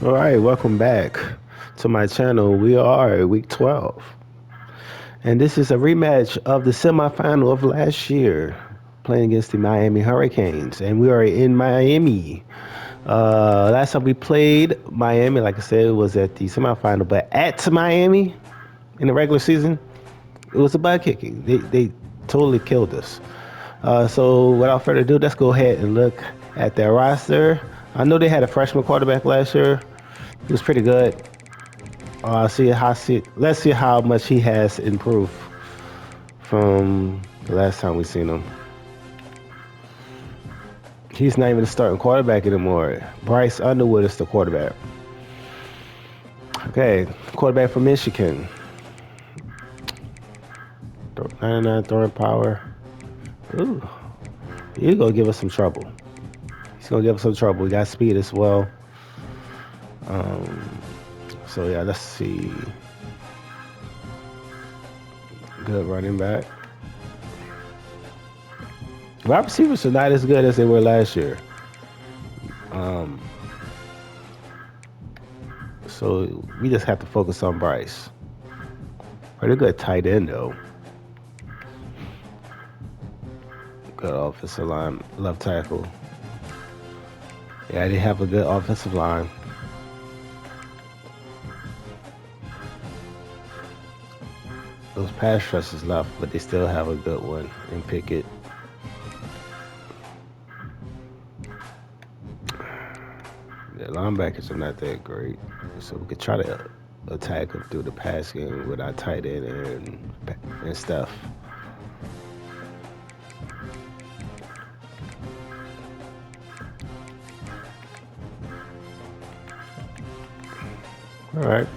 All right, welcome back to my channel. We are at week 12, and this is a rematch of the semifinal of last year, playing against the Miami Hurricanes, and we are in Miami. Last time we played Miami, like I said, it was at the semifinal, but at Miami in the regular season, it was a butt kicking. They totally killed us. So without further ado, let's go ahead and look at their roster. I know they had a freshman quarterback last year. He was pretty good. Let's see how much he has improved from the last time we seen him. He's not even the starting quarterback anymore. Bryce Underwood is the quarterback. Okay, quarterback from Michigan. 99 throwing power. Ooh, he's gonna give us some trouble. He's gonna give us some trouble. We got speed as well. So yeah, let's see. Good running back. Wide receivers are not as good as they were last year. So we just have to focus on Bryce. Pretty good tight end though. Good offensive line, left tackle. Yeah, they have a good offensive line. Those pass rushers left, but they still have a good one in Pickett. The linebackers are not that great, so we could try to attack them through the pass game with our tight end and stuff. All right.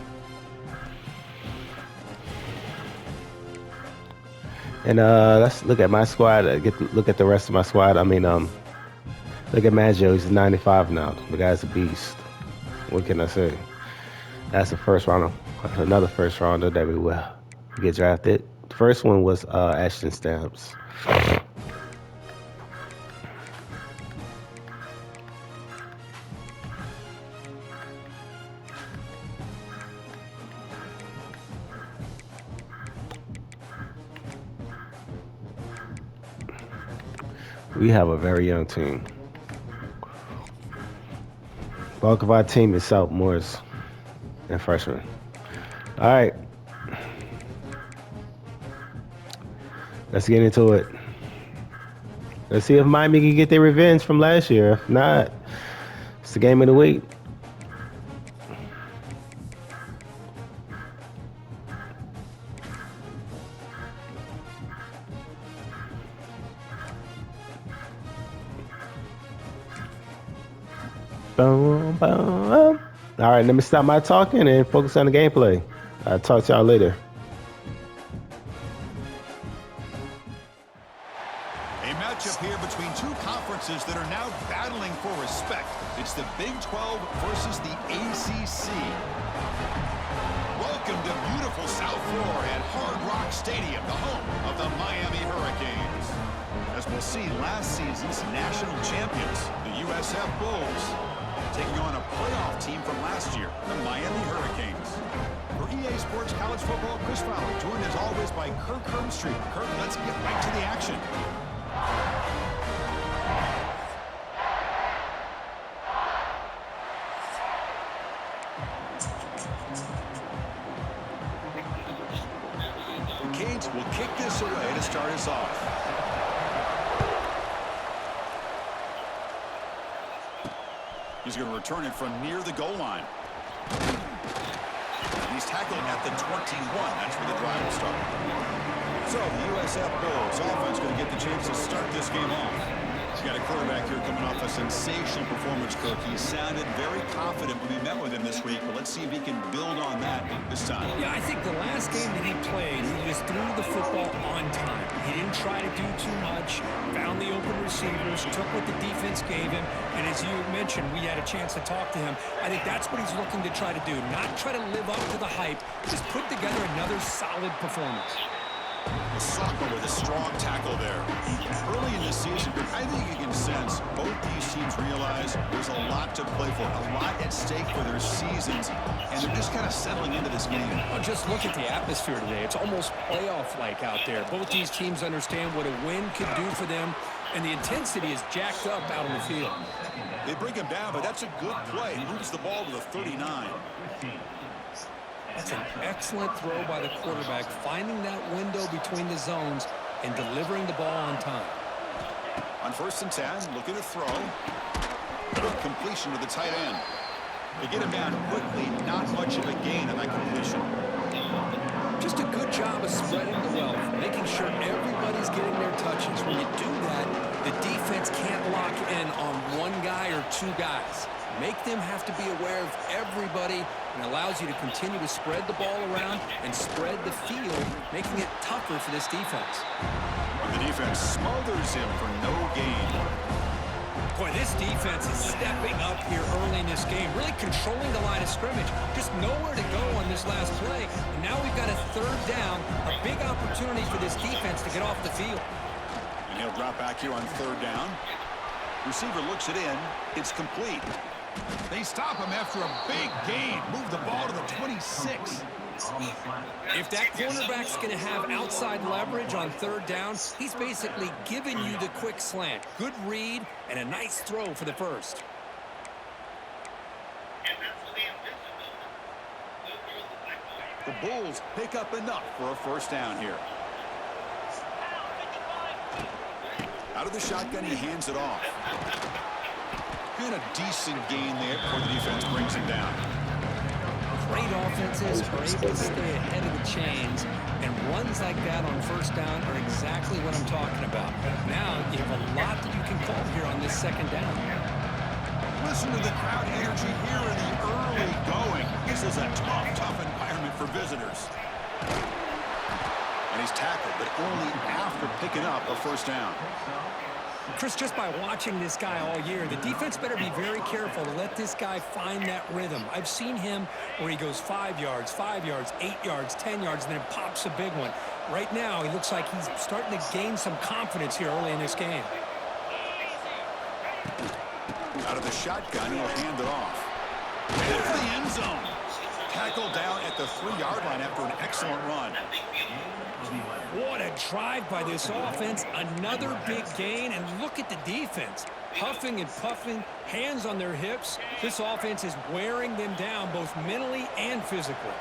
And let's look at my squad. Look at the rest of my squad. Look at Maggio. He's 95 now. The guy's a beast. What can I say? That's a first rounder. Another first rounder that we will get drafted. The first one was Ashton Stamps. We have a very young team. Bulk of our team is sophomores and freshmen. All right. Let's get into it. Let's see if Miami can get their revenge from last year. If not, it's the game of the week. Boom, boom. All right, let me stop my talking and focus on the gameplay. I'll talk to y'all later. A matchup here between two conferences that are now battling for respect. It's the Big 12 versus the ACC. Welcome to beautiful South Florida at Hard Rock Stadium, the home of the Miami Hurricanes. As we'll see, last season's national champions, the USF Bulls, taking on a playoff team from last year, the Miami Hurricanes. For EA Sports College Football, Chris Fowler, joined as always by Kirk Hermstreet. Kirk, let's get right to the action. The Canes will kick this away to start us off. He's going to return it from near the goal line. He's tackling at the 21. That's where the drive will start. So the USF Bulls offense going to get the chance to start this game off. He's got a quarterback here coming off a sensational performance, Kirk. He sounded very confident when we met with him this week, but let's see if he can build on that this time. Yeah, I think the last game that he played, he just threw the football on time. He didn't try to do too much, found the open receivers, took what the defense gave him, and as you mentioned, we had a chance to talk to him. I think that's what he's looking to try to do, not try to live up to the hype, just put together another solid performance. The sophomore with a strong tackle there. Early in the season, I think you can sense both these teams realize there's a lot to play for, a lot at stake for their seasons, and they're just kind of settling into this game. Well, just look at the atmosphere today. It's almost playoff-like out there. Both these teams understand what a win could do for them, and the intensity is jacked up out on the field. They bring him down, but that's a good play. He moves the ball to the 39. That's an excellent throw by the quarterback, finding that window between the zones and delivering the ball on time. On 1st and 10, looking to throw. Good completion to the tight end. They get him down quickly, not much of a gain on that completion. Just a good job of spreading the wealth, making sure everybody's getting their touches. When you do that, the defense can't lock in on one guy or two guys. Make them have to be aware of everybody, and allows you to continue to spread the ball around and spread the field, making it tougher for this defense. And the defense smothers him for no gain. Boy, this defense is stepping up here early in this game, really controlling the line of scrimmage. Just nowhere to go on this last play. And now we've got a 3rd down, a big opportunity for this defense to get off the field. And he'll drop back here on 3rd down. Receiver looks it in. It's complete. They stop him after a big gain. Move the ball to the 26. If that cornerback's going to have outside leverage on 3rd down, he's basically giving you the quick slant. Good read and a nice throw for the first. The Bulls pick up enough for a 1st down here. Out of the shotgun, he hands it off. And a decent gain there before the defense brings him down. Great offenses are able to stay ahead of the chains, and runs like that on 1st down are exactly what I'm talking about. Now you have a lot that you can call here on this 2nd down. Listen to the crowd energy here in the early going. This is a tough environment for visitors. And he's tackled, but only after picking up a 1st down. Chris, just by watching this guy all year, the defense better be very careful to let this guy find that rhythm. I've seen him where he goes 5 yards, 8 yards, 10 yards, and then pops a big one. Right now, he looks like he's starting to gain some confidence here early in this game. Out of the shotgun, he'll hand it off. And for the end zone. Tackled down at the 3-yard line after an excellent run. What a drive by this offense. Another big gain, and look at the defense. Huffing and puffing, hands on their hips. This offense is wearing them down both mentally and physically.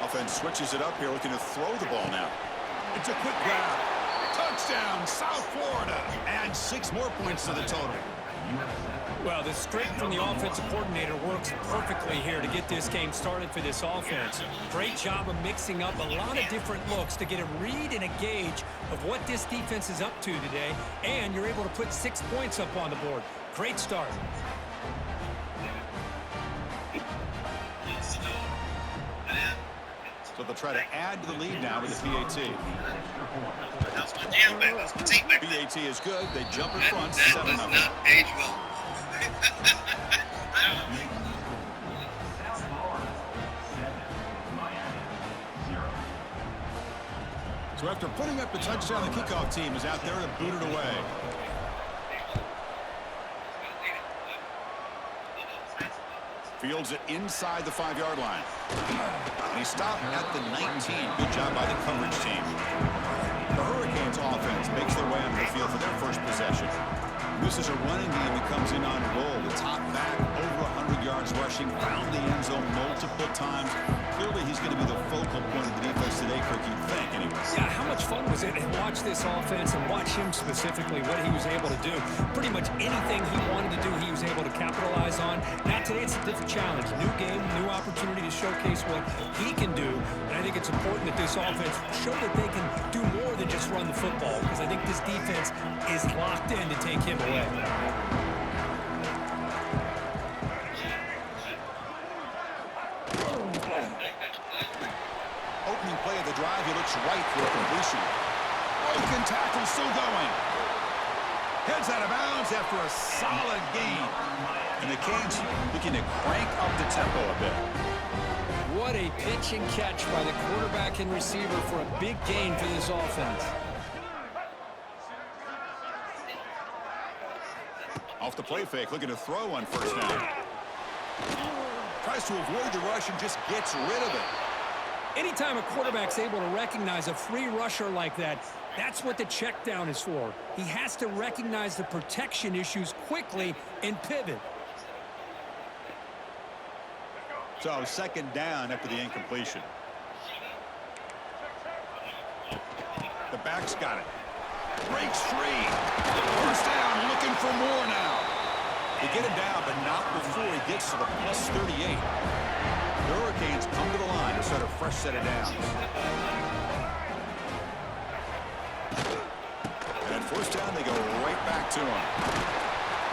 Offense switches it up here, looking to throw the ball now. It's a quick grab. Touchdown, South Florida. And 6 more points to the total. Well, the script from the offensive coordinator works perfectly here to get this game started for this offense. Great job of mixing up a lot of different looks to get a read and a gauge of what this defense is up to today, and you're able to put 6 points up on the board. Great start. So they'll try to add to the lead now with the PAT. PAT is good. They jump in front, 7-0. So after putting up the touchdown, the kickoff team is out there to boot it away. Fields it inside the 5-yard line. And he stopped at the 19. Good job by the coverage team. The Hurricanes offense makes their way onto the field for their first possession. This is a running game that comes in on a roll. The top back, over 100 yards rushing, found the end zone multiple times. Clearly, he's going to be the focal point of the defense today, Kirk, you'd think, anyway. Yeah, how much fun was it to watch this offense and watch him specifically, what he was able to do. Pretty much anything he wanted to do, he was able to capitalize on. Now, today, it's a different challenge. New game, new opportunity to showcase what he can do. And I think it's important that this offense show that they can do more than just run the football, because I think this defense is locked in to take him away. Opening play of the drive, he looks right for a completion. Broken tackle, still going. Heads out of bounds after a solid gain. And the Canes looking to crank up the tempo a bit. What a pitch and catch by the quarterback and receiver for a big gain for this offense. Off the play fake, looking to throw on first down. Tries to avoid the rush and just gets rid of it. Anytime a quarterback's able to recognize a free rusher like that, that's what the check down is for. He has to recognize the protection issues quickly and pivot. So second down after the incompletion. The back's got it. Breaks free. First down, looking for more now. They get him down, but not before he gets to the plus 38. The Hurricanes come to the line to start a fresh set of downs. And at first down, they go right back to him.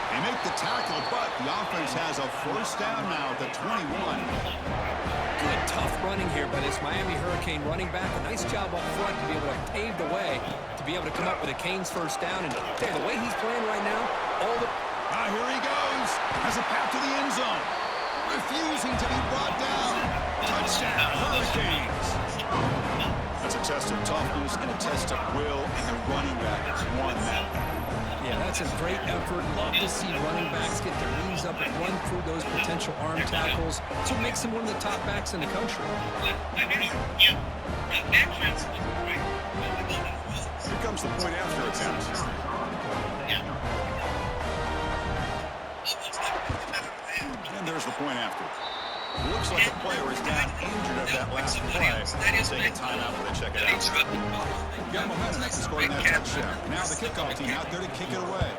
They make the tackle, but the offense has a first down now at the 21. Good, tough running here by this Miami Hurricane running back. A nice job up front to be able to pave the way, to be able to come up with a Canes first down. And the way he's playing right now, here he goes. Has a path to the end zone. Refusing to be brought down. Touchdown, Hurricanes. That's a test of toughness and a test of will, and the running back has won that. Yeah, that's a great effort. Love to see running backs get their knees up and run through those potential arm tackles. That's what makes him one of the top backs in the country. Here comes the point after attempt. And there's the point after. Looks like the player is down injured at that last play. Take a timeout when they check it out. Got momentum after scoring that touchdown. Now the kickoff team out there to kick it away.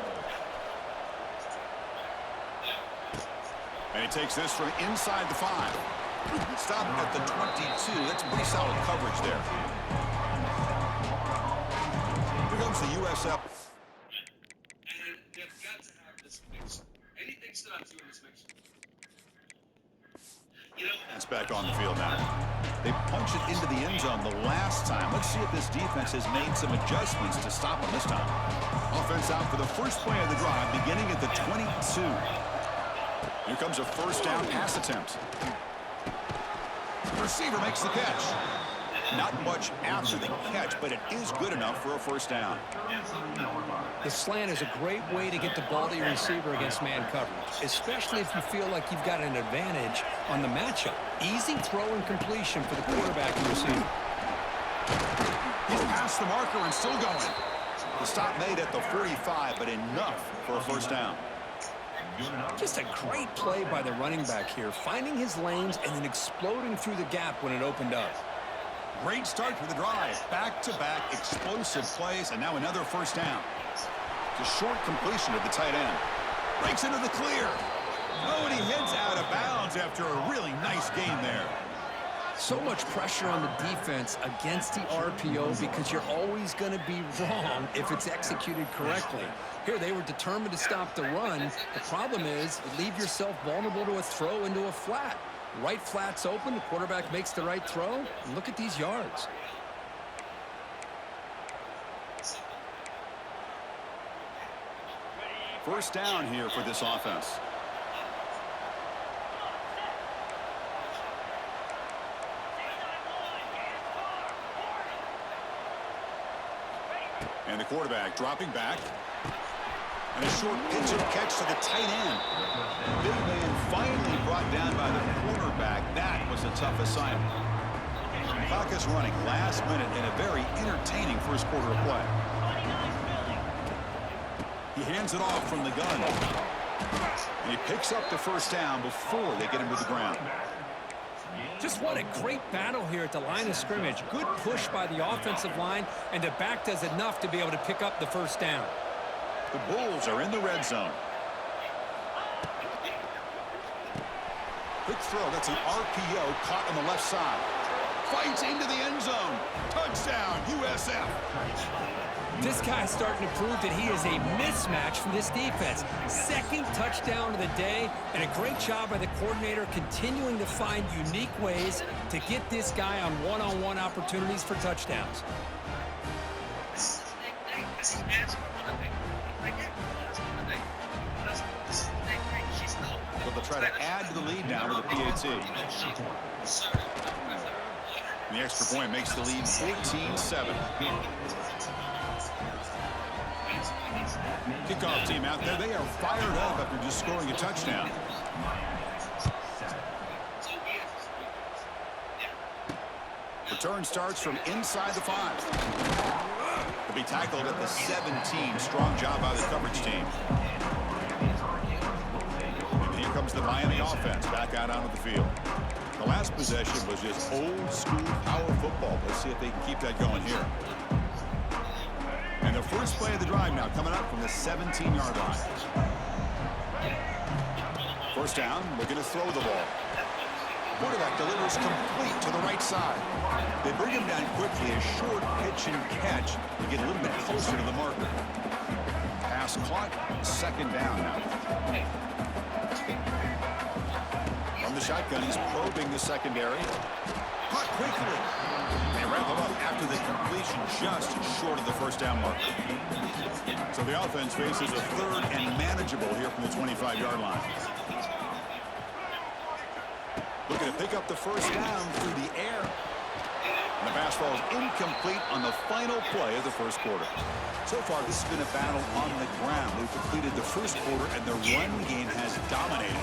And he takes this from inside the 5. Stopping at the 22. That's pretty solid coverage there. Here comes the USF. And they've got to have this mix. Anything stops you in this mix. It's back on the field now. They punched it into the end zone the last time. Let's see if this defense has made some adjustments to stop them this time. Offense out for the first play of the drive, beginning at the 22. Here comes a first down pass attempt. The receiver makes the catch. Not much after the catch, but it is good enough for a first down. The slant is a great way to get the ball to your receiver against man coverage, especially if you feel like you've got an advantage on the matchup. Easy throw and completion for the quarterback and receiver. He's past the marker and still going. The stop made at the 45, but enough for a first down. Just a great play by the running back here, finding his lanes and then exploding through the gap when it opened up. Great start for the drive. Back-to-back explosive plays, and now another first down. It's a short completion to the tight end. Breaks into the clear. Oh, and he heads out of bounds after a really nice game there. So much pressure on the defense against the RPO because you're always going to be wrong if it's executed correctly. Here, they were determined to stop the run. The problem is you leave yourself vulnerable to a throw into a flat. Right flat's open, the quarterback makes the right throw, and look at these yards. First down here for this offense. And the quarterback dropping back. And a short pitch and catch to the tight end. Big man finally brought down by the cornerback. That was a tough assignment. Clock is running last minute in a very entertaining first quarter of play. He hands it off from the gun. And he picks up the first down before they get him to the ground. Just what a great battle here at the line of scrimmage. Good push by the offensive line, and the back does enough to be able to pick up the first down. The Bulls are in the red zone. Quick throw. That's an RPO caught on the left side. Fights into the end zone. Touchdown, USF. This guy's starting to prove that he is a mismatch for this defense. Second touchdown of the day, and a great job by the coordinator continuing to find unique ways to get this guy on one-on-one opportunities for touchdowns. So they'll try to add to the lead now with a PAT. And the extra point makes the lead 14-7. Kickoff team out there. They are fired up after just scoring a touchdown. Return starts from inside the 5. Will be tackled at the 17. Strong job by the coverage team. And here comes the Miami offense back out onto the field. The last possession was just old school power football. Let's see if they can keep that going here. And the first play of the drive now coming up from the 17-yard line. First down, looking to throw the ball. Quarterback delivers complete to the right side. They bring him down quickly, a short pitch and catch to get a little bit closer to the marker. Pass caught, second down now. From the shotgun, he's probing the secondary. Caught quickly. They wrap him up after the completion just short of the first down marker. So the offense faces a third and manageable here from the 25-yard line. Looking to pick up the first down through the air. And the pass ball is incomplete on the final play of the first quarter. So far, this has been a battle on the ground. They've completed the first quarter, and the run game has dominated.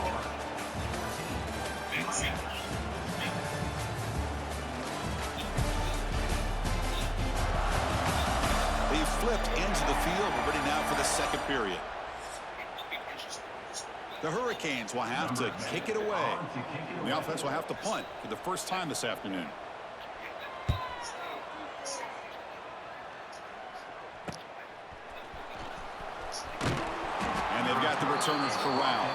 They flipped into the field. We're ready now for the second period. The Hurricanes will have to kick it away. And the offense will have to punt for the first time this afternoon. And they've got the returners corralled.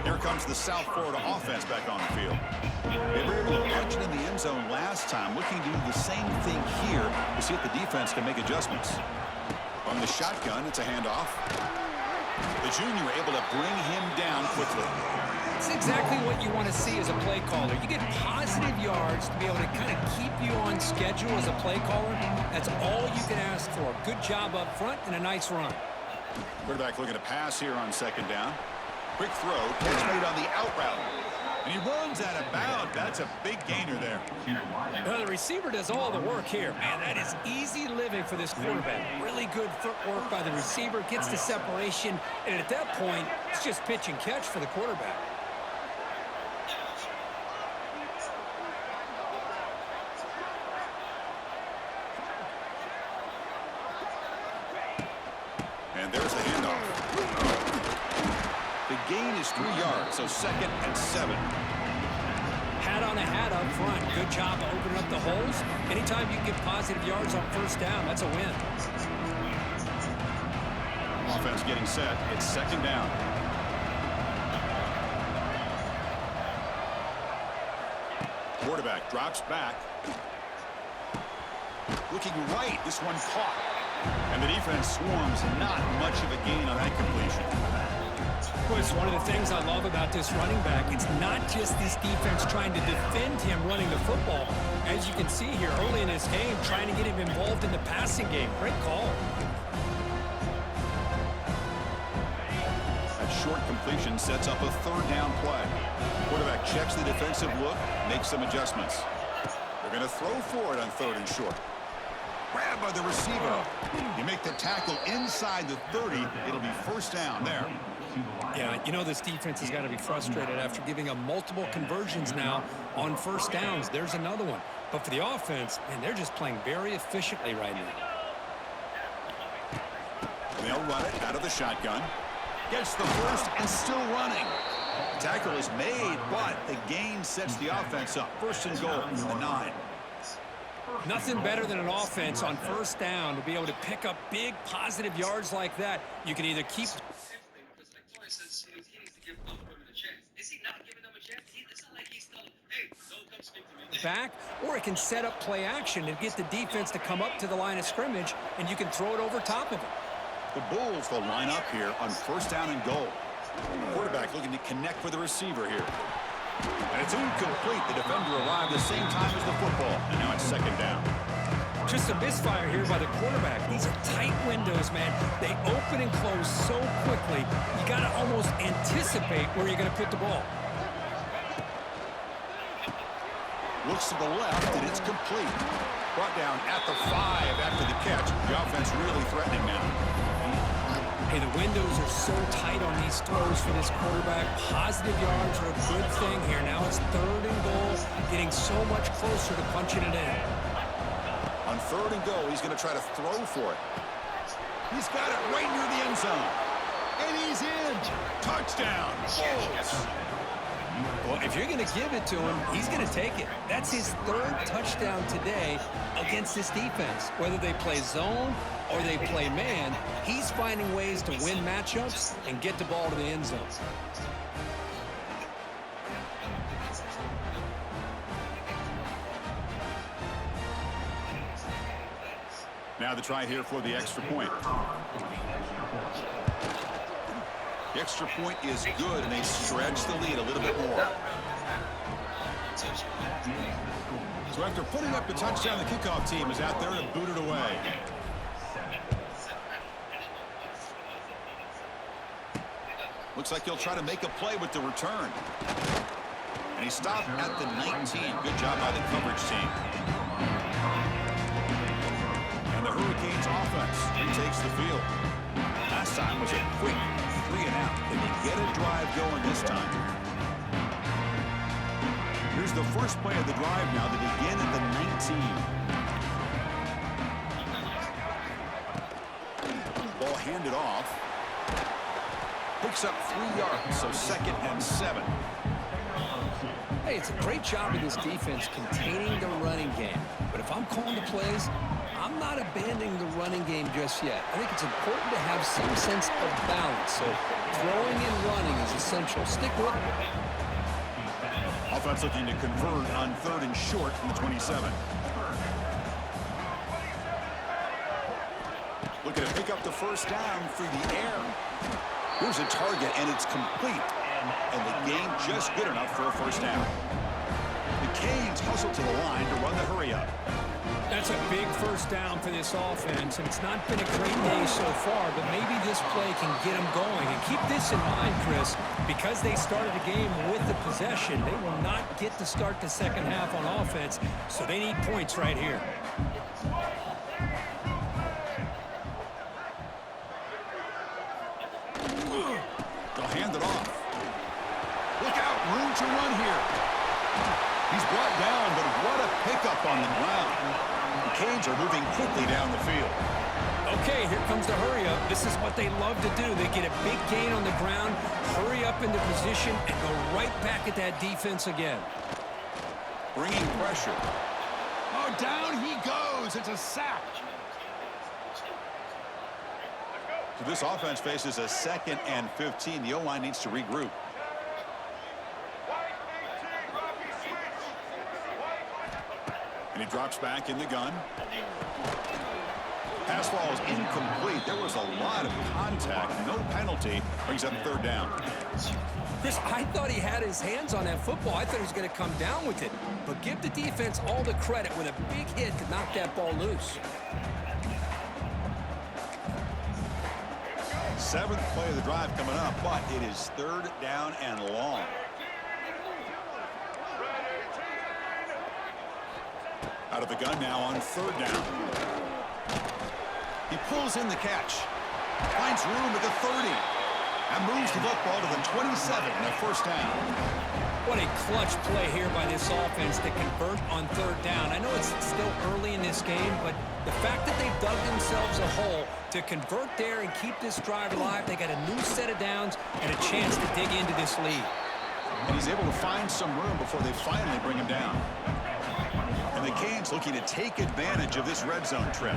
Here comes the South Florida offense back on the field. They were able to punch it in the end zone last time, looking to do the same thing here to see if the defense can make adjustments. From the shotgun, it's a handoff. The junior able to bring him down quickly. It's exactly what you want to see as a play caller. You get positive yards to be able to kind of keep you on schedule as a play caller. That's all you can ask for. Good job up front and a nice run. Quarterback looking to pass here on second down. Quick throw, catch made on the out route. And he runs out of bounds. That's a big gainer there. Well, the receiver does all the work here. Man, that is easy living for this quarterback. Really good footwork by the receiver. Gets the separation. And at that point, it's just pitch and catch for the quarterback. And there's the handoff. The gain is 3 yards, so 2nd and 7. Hat on a hat up front. Good job of opening up the holes. Anytime you can get positive yards on first down, that's a win. Offense getting set. It's 2nd down. Quarterback drops back. Looking right. This one caught. And the defense swarms. Not much of a gain on that completion. Well, it's one of the things I love about this running back. It's not just this defense trying to defend him running the football. As you can see here early in this game, trying to get him involved in the passing game. Great call. That short completion sets up a 3rd down play. Quarterback checks the defensive look, makes some adjustments. They're going to throw for it on 3rd and short. Grabbed by the receiver. You make the tackle inside the 30. It'll be first down there. Yeah, you know this defense has got to be frustrated after giving up multiple conversions now on first downs. There's another one. But for the offense, man, they're just playing very efficiently right now. They'll run it out of the shotgun. Gets the first and still running. Tackle is made, but the gain sets the offense up. 1st and goal from the 9. Nothing better than an offense on first down to be able to pick up big positive yards like that. You can either keep... Says, he needs to give both women a chance. Is he not giving them a chance? It's not like he's telling, hey, don't come speak to me. Back, or it can set up play action and get the defense to come up to the line of scrimmage, and you can throw it over top of it. The Bulls will line up here on 1st down and goal. Quarterback looking to connect with the receiver here. And it's incomplete. The defender arrived the same time as the football, and now it's 2nd down. Just a misfire here by the quarterback. These are tight windows, man. They open and close so so quickly, you got to almost anticipate where you're going to put the ball. Looks to the left, and it's complete. Brought down at the 5 after the catch. The offense really threatening now. Hey, the windows are so tight on these throws for this quarterback. Positive yards are a good thing here. Now it's 3rd and goal, getting so much closer to punching it in. On 3rd and goal, he's going to try to throw for it. He's got it right near the end zone. And he's in. Touchdown. Bulls. Well, if you're going to give it to him, he's going to take it. That's his 3rd touchdown today against this defense. Whether they play zone or they play man, he's finding ways to win matchups and get the ball to the end zone. Now the try here for the extra point. The extra point is good, and they stretch the lead a little bit more. So after putting up the touchdown, the kickoff team is out there to boot it away. Looks like he'll try to make a play with the return. And he stopped at the 19. Good job by the coverage team. And the Hurricanes offense retakes the field. Last time was a quick 3-and-out. Can they get a drive going this time? Here's the first play of the drive now. They begin at the 19. Ball handed off. Picks up 3 yards, so 2nd and 7. Hey, it's a great job of this defense containing the running game. But if I'm calling the plays, I'm not abandoning the running game just yet. I think it's important to have some sense of balance. So throwing and running is essential. Stick with it. Offense looking to convert on 3rd and short from the 27. Looking to pick up the first down through the air. Here's a target, and it's complete. And the game just good enough for a first down. The Canes hustle to the line to run the hurry-up. That's a big first down for this offense, and it's not been a great day so far, but maybe this play can get them going. And keep this in mind, Chris, because they started the game with the possession, they will not get to start the second half on offense, so they need points right here. They'll hand it off. Look out, room to run here. He's brought down, but what a pickup on the ground. The Canes are moving quickly down the field. Okay, here comes the hurry-up. This is what they love to do. They get a big gain on the ground, hurry up into position, and go right back at that defense again. Bringing pressure. Oh, down he goes. It's a sack. So this offense faces a 2nd and 15. The O-line needs to regroup. And he drops back in the gun. Pass ball is incomplete. There was a lot of contact. No penalty. Brings up 3rd down. Chris, I thought he had his hands on that football. I thought he was going to come down with it. But give the defense all the credit with a big hit to knock that ball loose. 7th play of the drive coming up, but it is 3rd down and long. Out of the gun now on 3rd down. He pulls in the catch. Finds room at the 30. And moves the football to the 27 and a first down. What a clutch play here by this offense to convert on 3rd down. I know it's still early in this game, but the fact that they've dug themselves a hole to convert there and keep this drive alive, they got a new set of downs and a chance to dig into this lead. And he's able to find some room before they finally bring him down. And the Canes looking to take advantage of this red zone trip.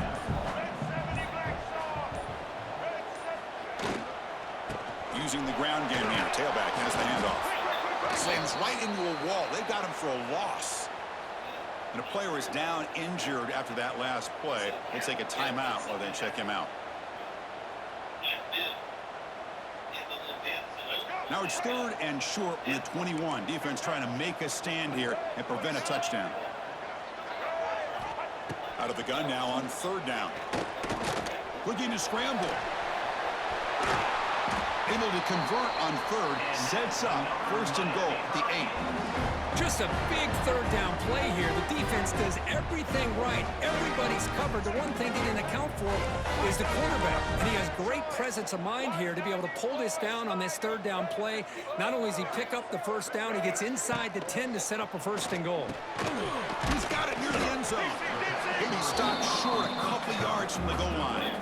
Using the ground game here. Tailback has the handoff. Slams right into a wall. They've got him for a loss. And a player is down injured after that last play. They take a timeout while they check him out. Now it's 3rd and short with 21. Defense trying to make a stand here and prevent a touchdown. Out of the gun now on 3rd down. Looking to scramble. Able to convert on third, sets up first and goal at the 8. Just a big third down play here. The defense does everything right. Everybody's covered. The one thing they didn't account for is the quarterback. And he has great presence of mind here to be able to pull this down on this third down play. Not only does he pick up the first down, he gets inside the 10 to set up a first and goal. He's got it near the end zone. Maybe stopped short a couple yards from the goal line.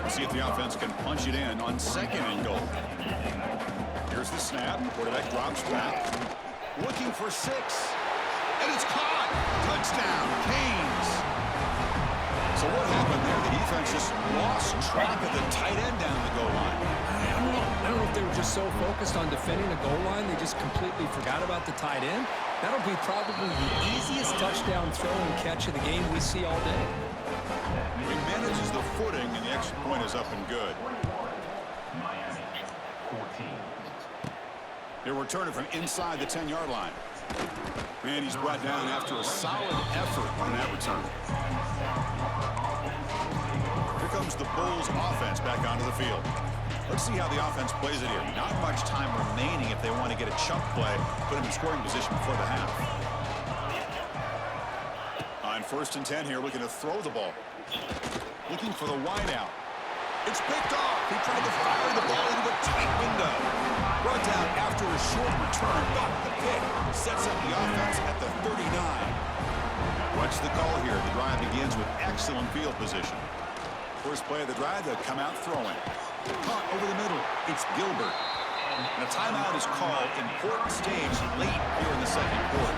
See if the offense can punch it in on second and goal. Here's the snap. Quarterback drops back. Looking for 6. And it's caught. Touchdown, Canes. So what happened there? The defense just lost track of the tight end down the goal line. I don't know if they were just so focused on defending the goal line, they just completely forgot about the tight end. That'll be probably the easiest touchdown throw and catch of the game we see all day. He manages the footing, and the extra point is up and good. He'll return it from inside the 10-yard line. And he's brought down after a solid effort on that return. Here comes the Bulls offense back onto the field. Let's see how the offense plays it here. Not much time remaining if they want to get a chunk play, put him in scoring position before the half. On first and 10 here, looking to throw the ball. Looking for the wideout. It's picked off. He tried to fire the ball into a tight window. Brought down after a short return, but the pick sets up the offense at the 39. What's the call here? The drive begins with excellent field position. First play of the drive, they'll come out throwing. Caught over the middle. It's Gilbert. And a timeout is called. Important stage late here in the second quarter.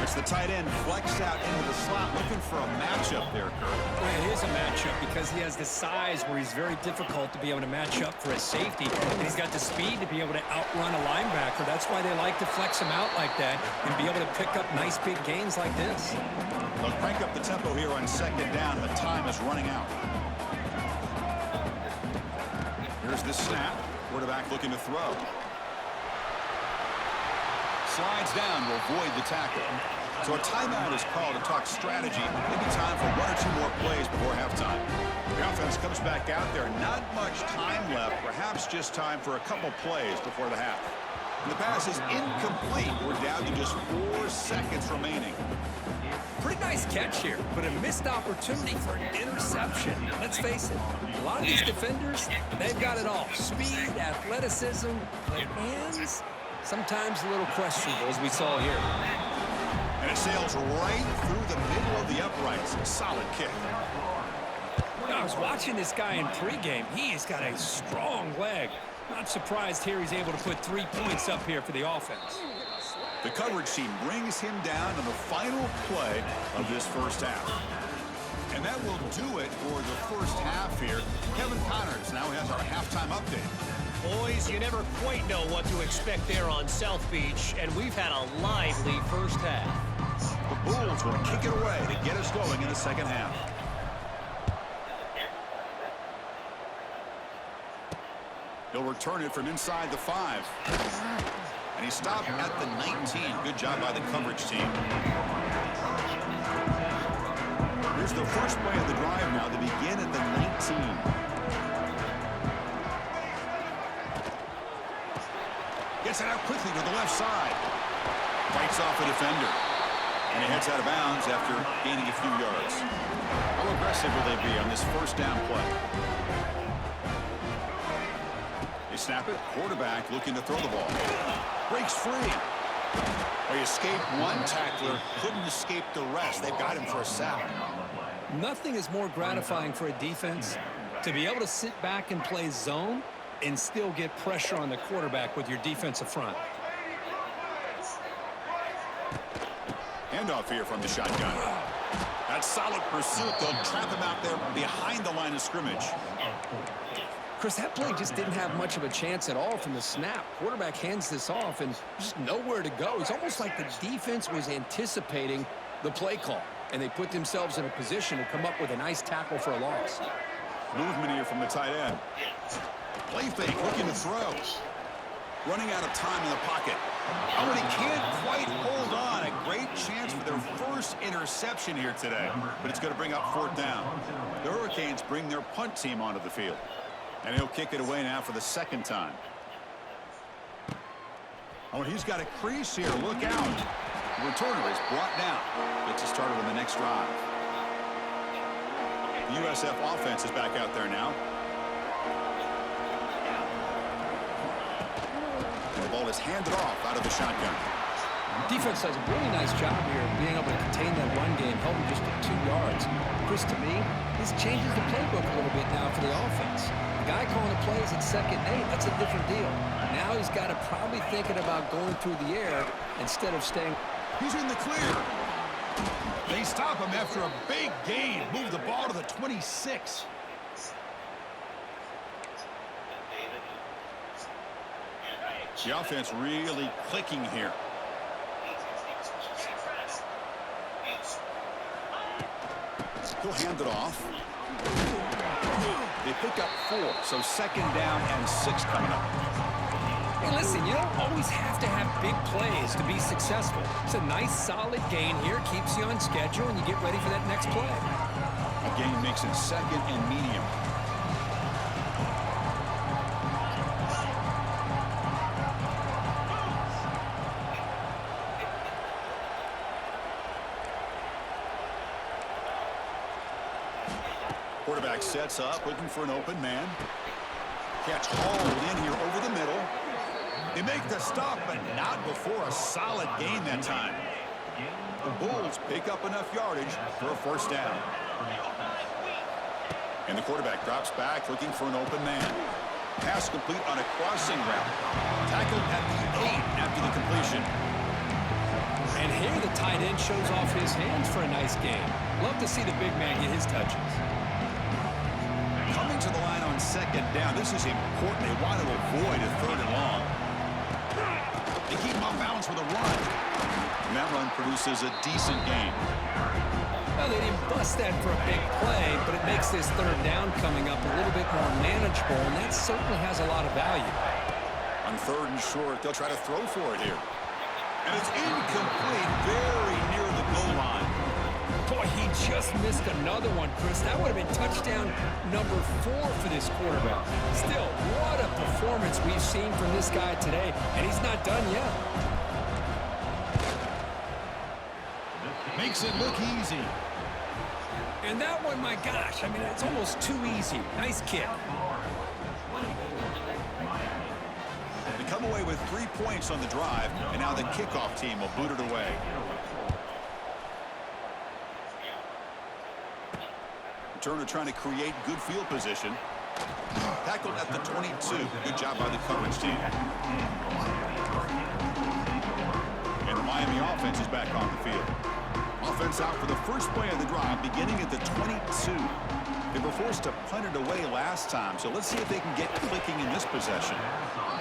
It's the tight end flexed out into the slot, looking for a matchup there, Kurt. Well, it is a matchup because he has the size where he's very difficult to be able to match up for a safety. And he's got the speed to be able to outrun a linebacker. That's why they like to flex him out like that and be able to pick up nice big gains like this. They'll crank up the tempo here on second down. The time is running out. Here's the snap. Quarterback looking to throw. Slides down will avoid the tackle. So a timeout is called to talk strategy. Maybe time for 1 or 2 more plays before halftime. The offense comes back out there. Not much time left. Perhaps just time for a couple plays before the half. And the pass is incomplete. We're down to just 4 seconds remaining. Pretty nice catch here, but a missed opportunity for an interception. Let's face it, a lot of these defenders, they've got it all. Speed, athleticism, but hands, sometimes a little questionable, as we saw here. And it sails right through the middle of the uprights. Solid kick. I was watching this guy in pregame. He has got a strong leg. Not surprised here he's able to put 3 points up here for the offense. The coverage team brings him down to the final play of this first half. And that will do it for the first half here. Kevin Connors now has our halftime update. Boys, you never quite know what to expect there on South Beach, and we've had a lively first half. The Bulls will kick it away to get us going in the second half. He'll return it from inside the 5. And he stopped at the 19. Good job by the coverage team. Here's the first play of the drive now. They begin at the 19. Gets it out quickly to the left side. Fights off a defender. And he heads out of bounds after gaining a few yards. How aggressive will they be on this first down play? They snap it. Quarterback looking to throw the ball. Breaks free. Well, he escaped one tackler. Couldn't escape the rest. They've got him for a sack. Nothing is more gratifying for a defense to be able to sit back and play zone and still get pressure on the quarterback with your defensive front. Handoff here from the shotgun. That solid pursuit. They'll trap him out there behind the line of scrimmage. Chris, that play just didn't have much of a chance at all from the snap. Quarterback hands this off and just nowhere to go. It's almost like the defense was anticipating the play call, and they put themselves in a position to come up with a nice tackle for a loss. Movement here from the tight end. Play fake, looking to throw. Running out of time in the pocket. Oh, and he can't quite hold on. A great chance for their first interception here today, but it's going to bring up 4th down. The Hurricanes bring their punt team onto the field. And he'll kick it away now for the second time. Oh, and he's got a crease here. Look out. The returner is brought down. Gets us started on the next drive. The USF offense is back out there now. The ball is handed off out of the shotgun. Defense does a really nice job here of being able to contain that run game, held him just at 2 yards. Chris, to me, this changes the playbook a little bit now for the offense. The guy calling the plays at 2nd and 8, that's a different deal. Now he's got to probably thinking about going through the air instead of staying. He's in the clear. They stop him after a big gain. Move the ball to the 26. The offense really clicking here. He'll hand it off. They pick up 4, so 2nd down and 6 coming up. Hey, listen, you don't always have to have big plays to be successful. It's a nice, solid gain here. Keeps you on schedule, and you get ready for that next play. A gain makes it 2nd and medium. Quarterback sets up, looking for an open man. Catch hauled in here over the middle. They make the stop, but not before a solid gain that time. The Bulls pick up enough yardage for a 1st down. And the quarterback drops back, looking for an open man. Pass complete on a crossing route. Tackled at the 8 after the completion. And here the tight end shows off his hands for a nice game. Love to see the big man get his touches. Coming to the line on 2nd down. This is important. They want to avoid a 3rd and long. They keep him off balance with a run. And that run produces a decent gain. Well, they didn't bust that for a big play, but it makes this 3rd down coming up a little bit more manageable, and that certainly has a lot of value. On 3rd and short, they'll try to throw for it here. And it's incomplete, very near the goal line. Boy, he just missed another one, Chris. That would have been touchdown number 4 for this quarterback. Still, what a performance we've seen from this guy today, and he's not done yet. Makes it look easy. And that one, my gosh, I mean, it's almost too easy. Nice kick. They come away with 3 points on the drive, and now the kickoff team will boot it away. Turner trying to create good field position. Tackled at the 22. Good job by the coverage team. And the Miami offense is back on the field. Offense out for the first play of the drive, beginning at the 22. They were forced to punt it away last time, so let's see if they can get clicking in this possession.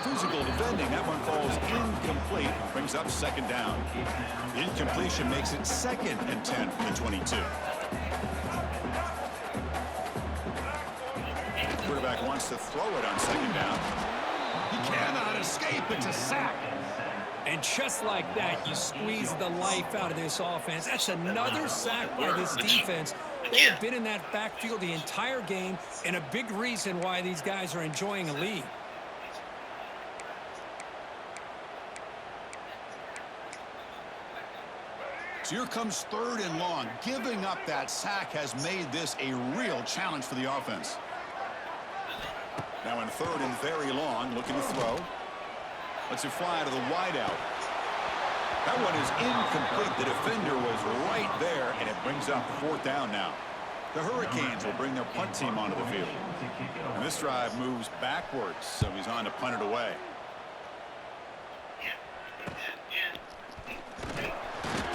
Physical defending, that one falls incomplete, brings up 2nd down. The incompletion makes it 2nd and 10 from the 22. Quarterback wants to throw it on 2nd down. He cannot escape. It's a sack. And just like that, you squeeze the life out of this offense. That's another sack by this defense. They have been in that backfield the entire game, and a big reason why these guys are enjoying a lead. So here comes 3rd and long. Giving up that sack has made this a real challenge for the offense. Now in 3rd and very long, looking to throw. Lets it fly to the wideout. That one is incomplete. The defender was right there, and it brings up 4th down now. The Hurricanes will bring their punt team onto the field. And this drive moves backwards, so he's on to punt it away.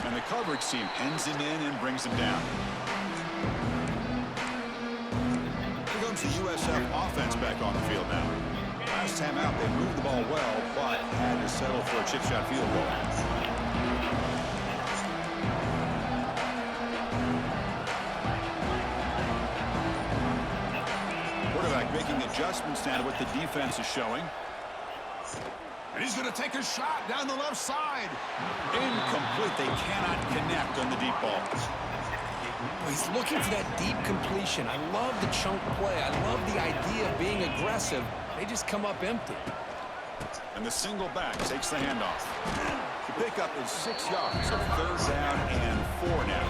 And the coverage team pens him in and brings him down. Here comes the USF offense back on the field now. Last time out, they moved the ball well, but had to settle for a chip shot field goal. Quarterback making adjustments now to what the defense is showing. And he's going to take a shot down the left side. Incomplete. They cannot connect on the deep ball. He's looking for that deep completion. I love the chunk play. I love the idea of being aggressive. They just come up empty. And the single back takes the handoff. The pickup is 6 yards, so 3rd down and 4 now.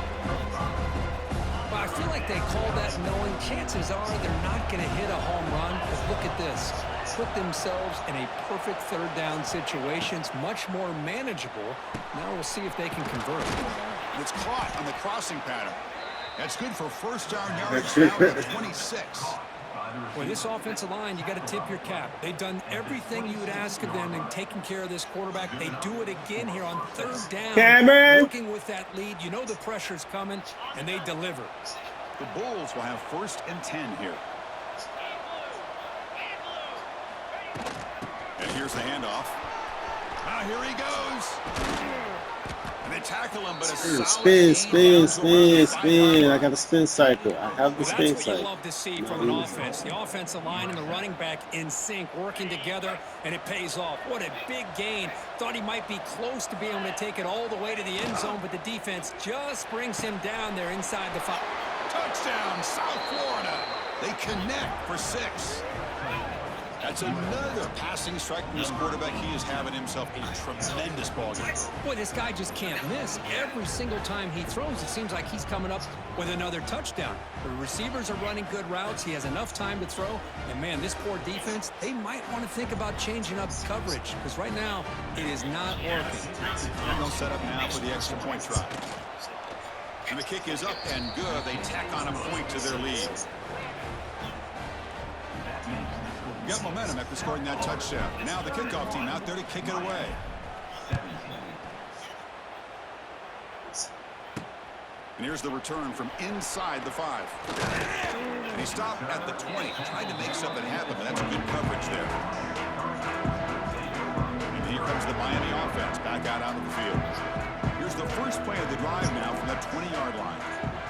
Well, I feel like they call that knowing chances are they're not going to hit a home run. But look at this. Put themselves in a perfect 3rd down situation. It's much more manageable. Now we'll see if they can convert. And it's caught on the crossing pattern. That's good for 1st down yardage down at 26. Boy, this offensive line, you got to tip your cap. They've done everything you would ask of them in taking care of this quarterback. They do it again here on 3rd down. Cameron! Working with that lead, you know the pressure's coming, and they deliver. The Bulls will have 1st and 10 here. And here's the handoff. Now here he goes. And they tackle him, but a solid Spin. I got the spin cycle. I have the Well, spin that's what you cycle. love to see from an offense. The offensive line and the running back in sync, working together, and it pays off. What a big gain. Thought he might be close to being able to take it all the way to the end zone, but the defense just brings him down there inside the 5. touchdown, South Florida. They connect for 6. That's another passing strike from this quarterback. He is having himself a tremendous ball game. Boy, this guy just can't miss. Every single time he throws, it seems like he's coming up with another touchdown. The receivers are running good routes. He has enough time to throw. And, man, this poor defense, they might want to think about changing up coverage because right now it is not working. And they'll set up now for the extra point try. And the kick is up and good. They tack on a point to their lead. Got momentum after scoring that touchdown. Now the kickoff team out there to kick it away. And here's the return from inside the 5. And he stopped at the 20, trying to make something happen, but that's good coverage there. And here comes the Miami offense back out onto the field. Here's the first play of the drive now from the 20-yard line.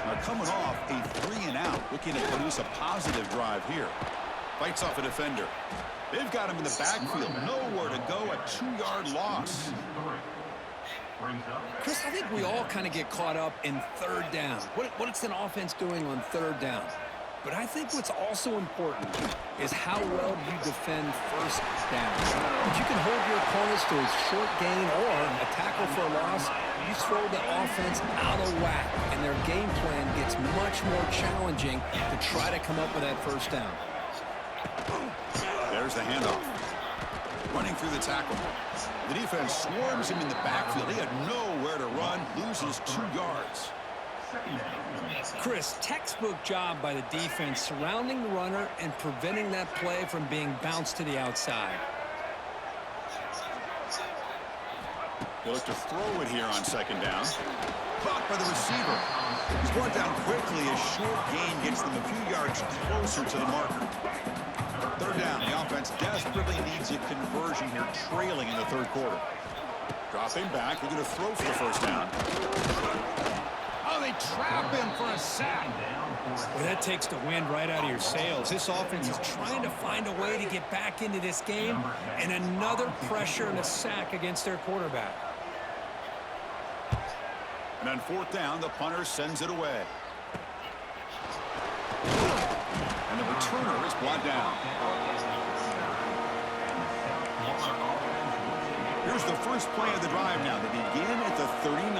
Now coming off a 3-and-out, looking to produce a positive drive here. Fights off a defender. They've got him in the backfield. Nowhere to go. A 2-yard loss. Chris, I think we all kind of get caught up in 3rd down. What's an offense doing on 3rd down? But I think what's also important is how well you defend 1st down. If you can hold your opponents to a short gain or a tackle for a loss, you throw the offense out of whack, and their game plan gets much more challenging to try to come up with that 1st down. There's the handoff. Running through the tackle. The defense swarms him in the backfield. He had nowhere to run. Loses 2 yards. Chris, textbook job by the defense surrounding the runner and preventing that play from being bounced to the outside. They look to throw it here on 2nd down. Caught by the receiver. He's brought down quickly. A short gain gets them a few yards closer to the marker. 3rd down. The offense desperately needs a conversion here, trailing in the 3rd quarter. Dropping back. They're going to throw for the 1st down. Oh, they trap him for a sack. Well, that takes the wind right out of your sails. This offense is trying to find a way to get back into this game, and another pressure and a sack against their quarterback. And on 4th down, the punter sends it away. And the returner is brought down. Here's the first play of the drive now. They begin at the 39.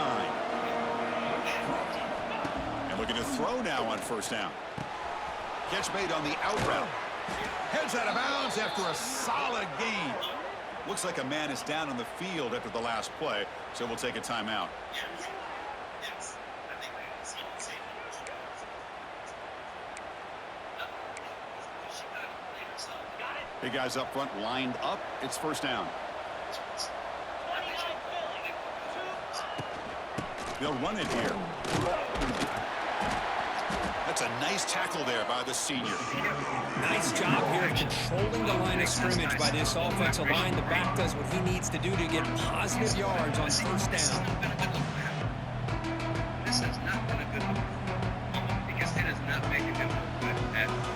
And looking to throw now on 1st down. Catch made on the out route. Heads out of bounds after a solid gain. Looks like a man is down on the field after the last play, so we'll take a timeout. Big guys up front lined up. It's 1st down. They'll run it here. That's a nice tackle there by the senior. Nice job here of controlling the line of scrimmage by this offensive line. The back does what he needs to do to get positive yards on 1st down. This has not been a good one because it is not making them look good at all.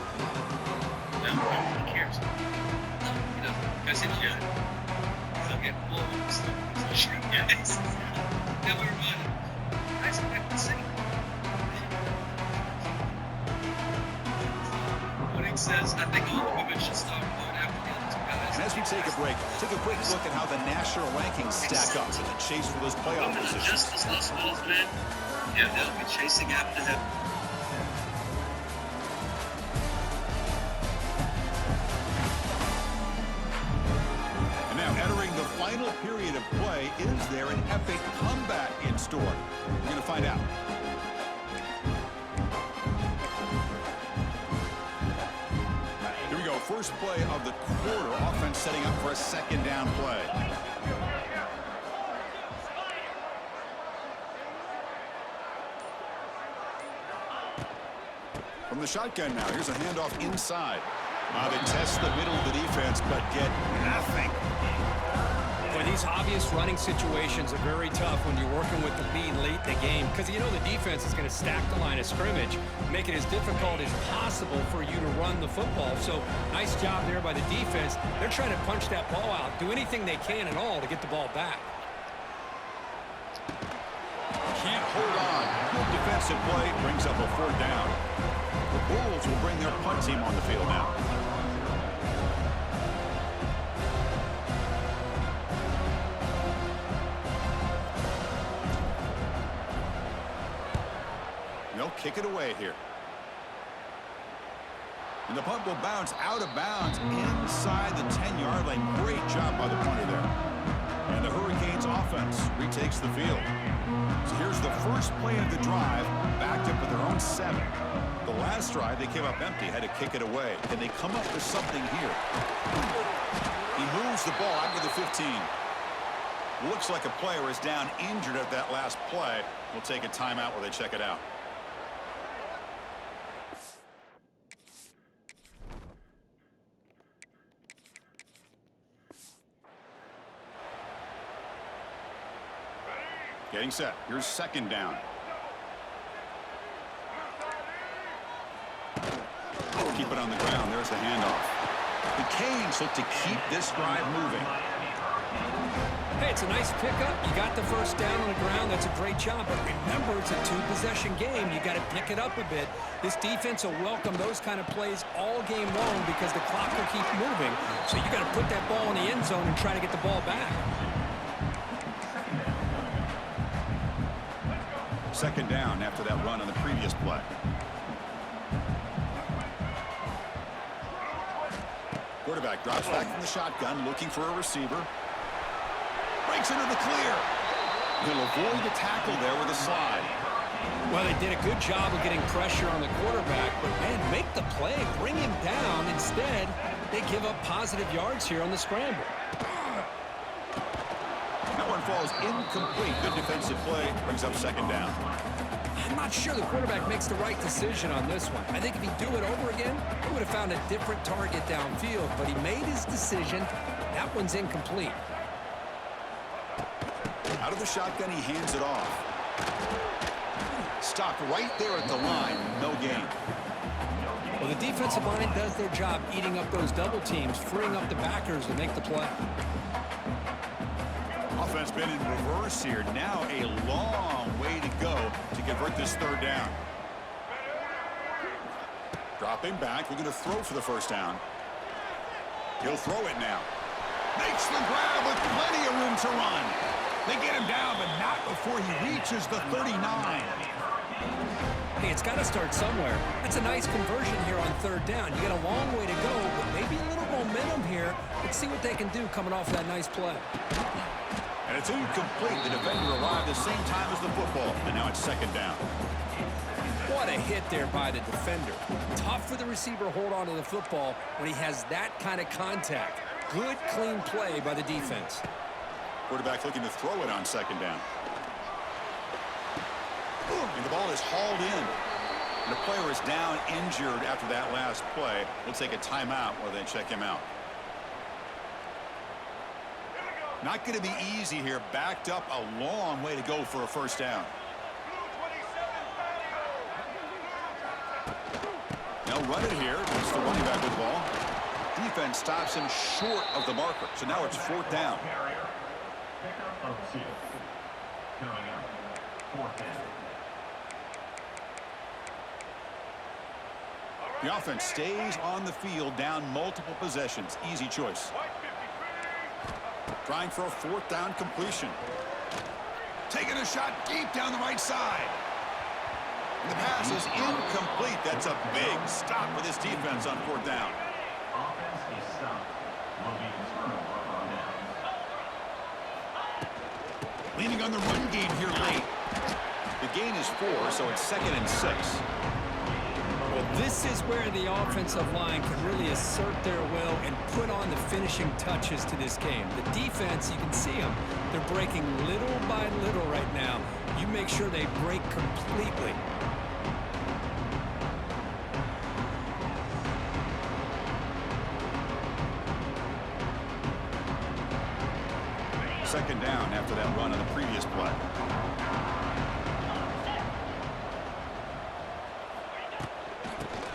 No, nobody cares. You know, because it's young. They'll get blown. Now we're running. I expect the same. says I think all the women should stop going after the other two guys. And as we take a break, take a quick look at how the national rankings stack up in the chase for those playoff Women are positions. just as lustful as men. Yeah, they'll be chasing after them. And now entering the final period of play, is there an epic comeback in store? We're going to find out. Here we go, first play of the quarter. Offense setting up for a second down play. From the shotgun now, here's a handoff inside. They test the middle of the defense, but get nothing. Boy, these obvious running situations are very tough when you're working with the lead late in the game because you know the defense is going to stack the line of scrimmage, make it as difficult as possible for you to run the football. So nice job there by the defense. They're trying to punch that ball out, do anything they can at all to get the ball back. Can't hold on. Good defensive play brings up a fourth down. The Bulls will bring their punt team on the field now. They'll kick it away here. And the punt will bounce out of bounds inside the 10-yard line. Great job by the punter there. And the Hurricanes offense retakes the field. So here's the first play of the drive, backed up with their own 7. The last drive, they came up empty, had to kick it away. Can they come up with something here? He moves the ball out to the 15. Looks like a player is down injured at that last play. We'll take a timeout while they check it out. Getting set. Here's second down. Keep it on the ground. There's the handoff. The Canes look to keep this drive moving. Hey, it's a nice pickup. You got the first down on the ground. That's a great job. But remember, it's a 2-possession game. You got to pick it up a bit. This defense will welcome those kind of plays all game long because the clock will keep moving. So you got to put that ball in the end zone and try to get the ball back. Second down after that run on the previous play. Quarterback drops back from the shotgun, looking for a receiver. Breaks into the clear. He'll avoid the tackle there with a slide. Well, they did a good job of getting pressure on the quarterback, but, man, make the play, bring him down. Instead, they give up positive yards here on the scramble. That one falls incomplete. Good defensive play. Brings up second down. I'm not sure the quarterback makes the right decision on this one. I think if he'd do it over again, he would have found a different target downfield, but he made his decision. That one's incomplete. Out of the shotgun, he hands it off. Stopped right there at the line. No gain. Well, the defensive line does their job eating up those double teams, freeing up the backers to make the play. Offense been in reverse here. Now a long way to go to convert this third down. Dropping back, looking to throw for the first down. He'll throw it now. Makes the grab with plenty of room to run. They get him down, but not before he reaches the 39. Hey, it's got to start somewhere. That's a nice conversion here on third down. You got a long way to go, but maybe a little momentum here. Let's see what they can do coming off that nice play. And it's incomplete. The defender arrived the same time as the football, and now it's second down. What a hit there by the defender. Tough for the receiver to hold on to the football when he has that kind of contact. Good, clean play by the defense. Quarterback looking to throw it on second down. And the ball is hauled in. And the player is down injured after that last play. We'll take a timeout while they check him out. Not going to be easy here. Backed up a long way to go for a first down. They'll run it here. It's the running back with the ball. Defense stops him short of the marker. So now it's fourth down. The offense stays on the field, down multiple possessions. Easy choice. Trying for a 4th down completion. Taking a shot deep down the right side. And the pass is incomplete. That's a big stop for this defense on 4th down. Leaning on the run game here late. The gain is 4, so it's 2nd and 6. Well, this is where the offensive line can really assert their will and put on the finishing touches to this game. The defense, you can see them. They're breaking little by little right now. You make sure they break completely. Second down after that run on the previous play.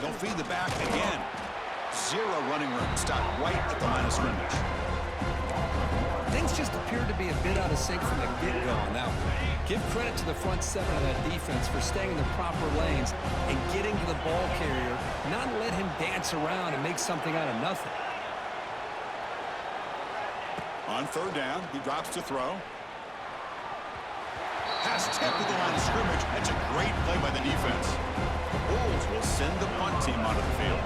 They'll feed the back again. 0 running room. Stop right at the line of scrimmage. Things just appeared to be a bit out of sync from the get-go on that one. Give credit to the front 7 of that defense for staying in the proper lanes and getting to the ball carrier, not let him dance around and make something out of nothing. On 3rd down, he drops to throw. Pass tipped to the line of scrimmage. That's a great play by the defense. The Bulls will send the punt team onto the field.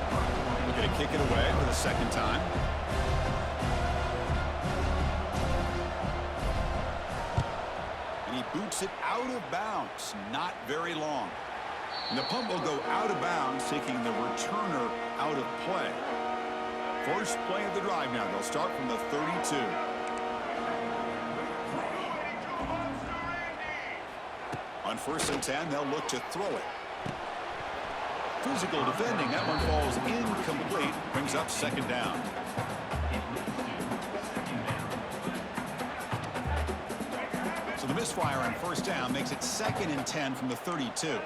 Looking to kick it away for the 2nd time. And he boots it out of bounds. Not very long. And the punt will go out of bounds, taking the returner out of play. First play of the drive now. They'll start from the 32. On 1st and 10, they'll look to throw it. Physical defending. That one falls incomplete. Brings up 2nd down. So the misfire on 1st down makes it 2nd and 10 from the 32.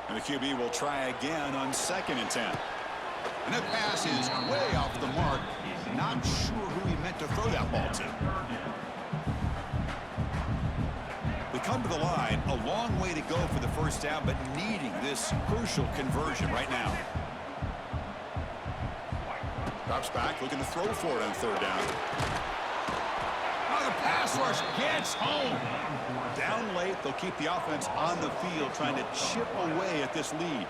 And the QB will try again on 2nd and 10. And that pass is way off the mark. Not sure who he meant to throw that ball to. They come to the line, a long way to go for the 1st down, but needing this crucial conversion right now. Drops back, looking to throw for it on 3rd down. Oh, the pass rush gets home. Down late, they'll keep the offense on the field, trying to chip away at this lead.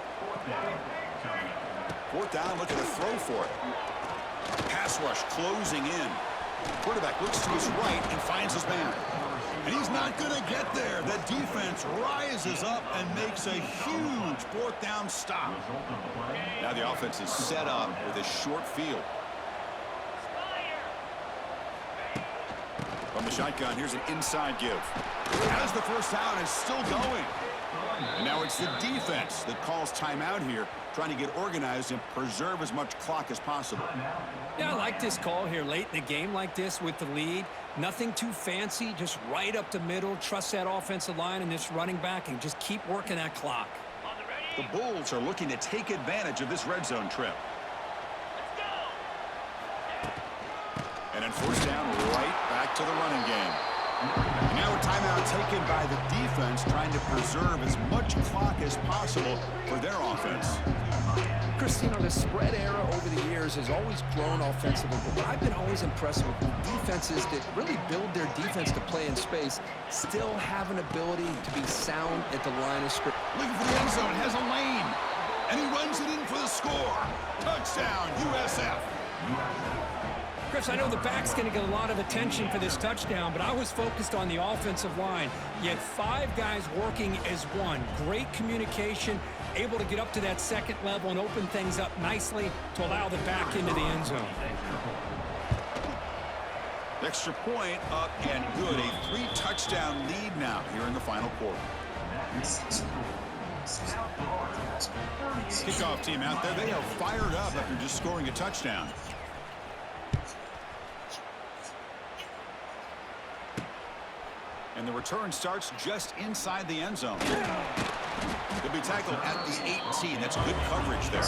4th down, looking to throw for it. Pass rush closing in. Quarterback looks to his right and finds his man. And he's not going to get there. The defense rises up and makes a huge 4th down stop. Now the offense is set up with a short field. From the shotgun, here's an inside give. As the 1st down is still going. And now it's the defense that calls timeout here, trying to get organized and preserve as much clock as possible. Yeah, I like this call here late in the game like this with the lead. Nothing too fancy, just right up the middle. Trust that offensive line and this running back and just keep working that clock. The Bulls are looking to take advantage of this red zone trip. And then 1st down, right back to the running game. And now a timeout taken by the defense, trying to preserve as much clock as possible for their offense. Chris, you know, the spread era over the years has always grown offensively, but I've been always impressed with defenses that really build their defense to play in space, still have an ability to be sound at the line of scrimmage. Looking for the end zone, has a lane, and he runs it in for the score. Touchdown, USF. Chris, I know the back's going to get a lot of attention for this touchdown, but I was focused on the offensive line. You had 5 guys working as one. Great communication, able to get up to that 2nd level and open things up nicely to allow the back into the end zone. Extra point up and good. A 3-touchdown lead now here in the final quarter. Kickoff team out there. They are fired up after just scoring a touchdown. And the return starts just inside the end zone. He'll be tackled at the 18. That's good coverage there.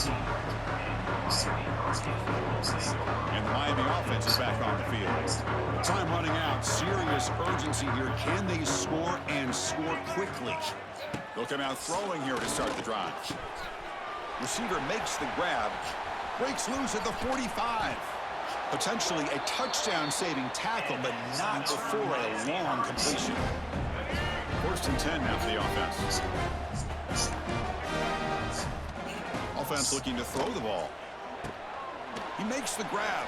And the Miami offense is back on the field. Time running out. Serious urgency here. Can they score and score quickly? They'll come out throwing here to start the drive. Receiver makes the grab. Breaks loose at the 45. Potentially a touchdown-saving tackle, but not before a long completion. 1st and 10 now for the offense. Offense looking to throw the ball. He makes the grab.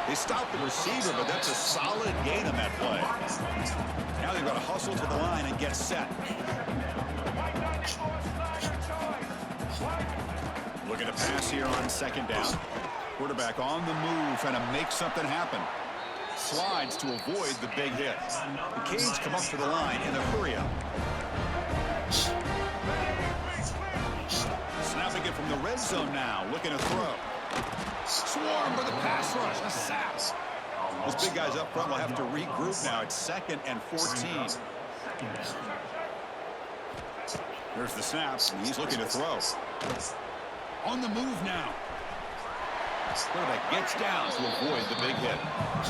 They stop the receiver, but that's a solid gain on that play. Now they've got to hustle to the line and get set. Looking to pass here on 2nd down. Quarterback on the move, trying to make something happen. Slides to avoid the big hit. The Canes come up to the line in a hurry-up. Snapping it from the red zone now, looking to throw. Swarm with the pass rush, a sack. Those big guys up front will have to regroup now. It's 2nd and 14. There's the snap, and he's looking to throw. On the move now. Quarterback gets down to avoid the big hit.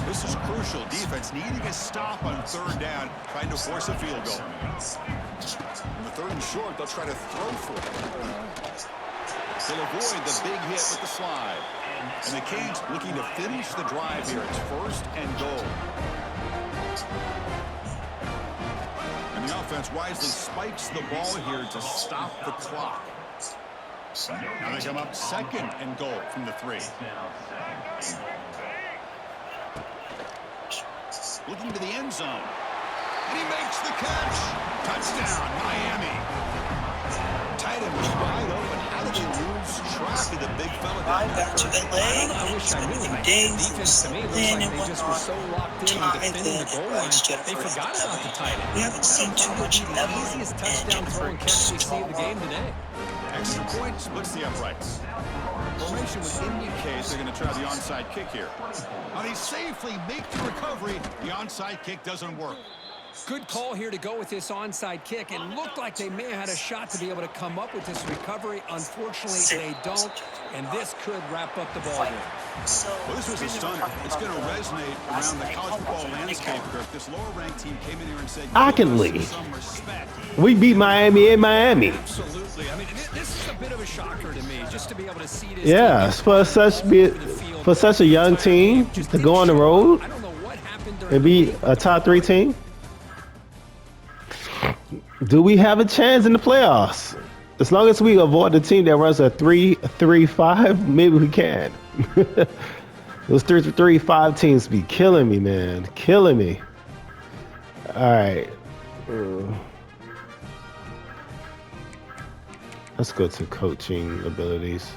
This is crucial. Defense needing a stop on 3rd down, trying to force a field goal. On the 3rd and short, they'll try to throw for it. They'll avoid the big hit with the slide. And the Canes looking to finish the drive here. It's 1st and goal. And the offense wisely spikes the ball here to stop the clock. Now they come up 2nd and goal from the 3. Looking to the end zone. And he makes the catch. Touchdown, Miami. Tight end was wide open. How did they lose track of the big fella? Fly back to LA. I wish I knew. Spending The days defense to me looks and like they just were whatnot. so locked in Time defending then the goal at line, Rice they Jennifer forgot about the tight end. We haven't seen too much of The Evan easiest and touchdown throw and catch we see in the game today. Extra point splits the uprights. Formation would indicate they're going to try the onside kick here. Now they safely make the recovery. The onside kick doesn't work. Good call here to go with this onside kick. It looked like they may have had a shot to be able to come up with this recovery. Unfortunately, they don't, and this could wrap up the ball game. Well, this was a stunner. It's going to resonate around the college football landscape, Kirk. This lower-ranked team came in here and said, I give can us lead. some respect. We beat Miami in Miami. Absolutely. I mean, this is a bit of a shocker to me, just to be able to see this. Yeah, for such a young team to go on the road I don't know what happened and be a top 3 team. Do we have a chance in the playoffs? As long as we avoid the team that runs a 3-3-5, maybe we can. Those 3-3-5 teams be killing me, man. Killing me. All right. Let's go to coaching abilities.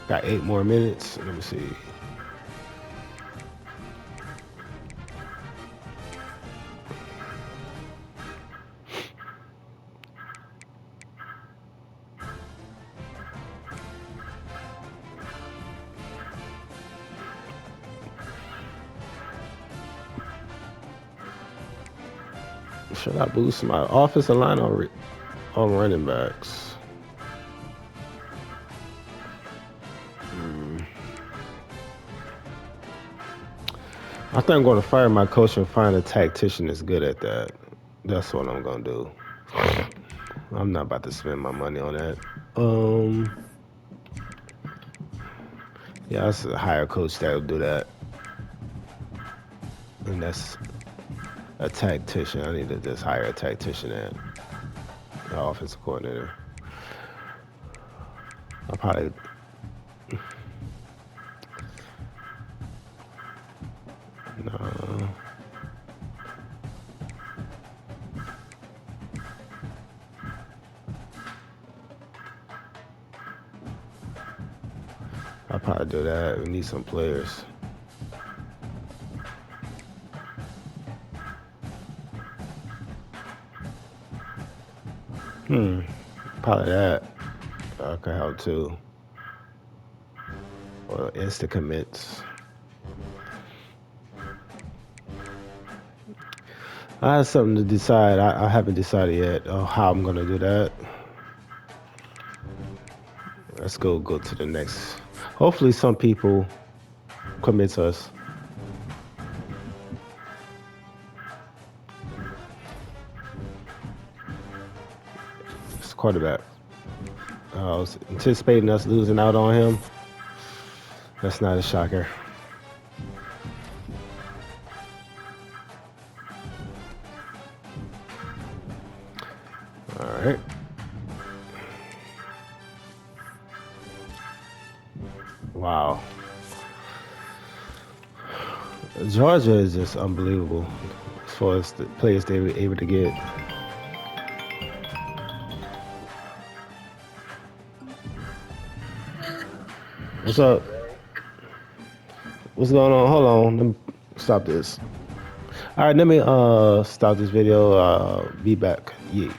Got 8 more minutes. Let me see. Should I boost my offensive line or running backs? I think I'm going to fire my coach and find a tactician that's good at that. That's what I'm going to do. I'm not about to spend my money on that. Yeah, that's a higher coach that will do that. And that's a tactician. I need to just hire a tactician and an offensive coordinator. I'll probably no. I'll probably do that. We need some players. Probably that. I could help too. Or insta commits. I have something to decide. I haven't decided yet how I'm gonna do that. Let's go to the next. Hopefully some people commit to us. quarterback. I was anticipating us losing out on him. That's not a shocker. All right. Wow. Georgia is just unbelievable as far as the players they were able to get. What's up? What's going on? Hold on. Let me stop this. All right, let me stop this video. Be back. Yeah.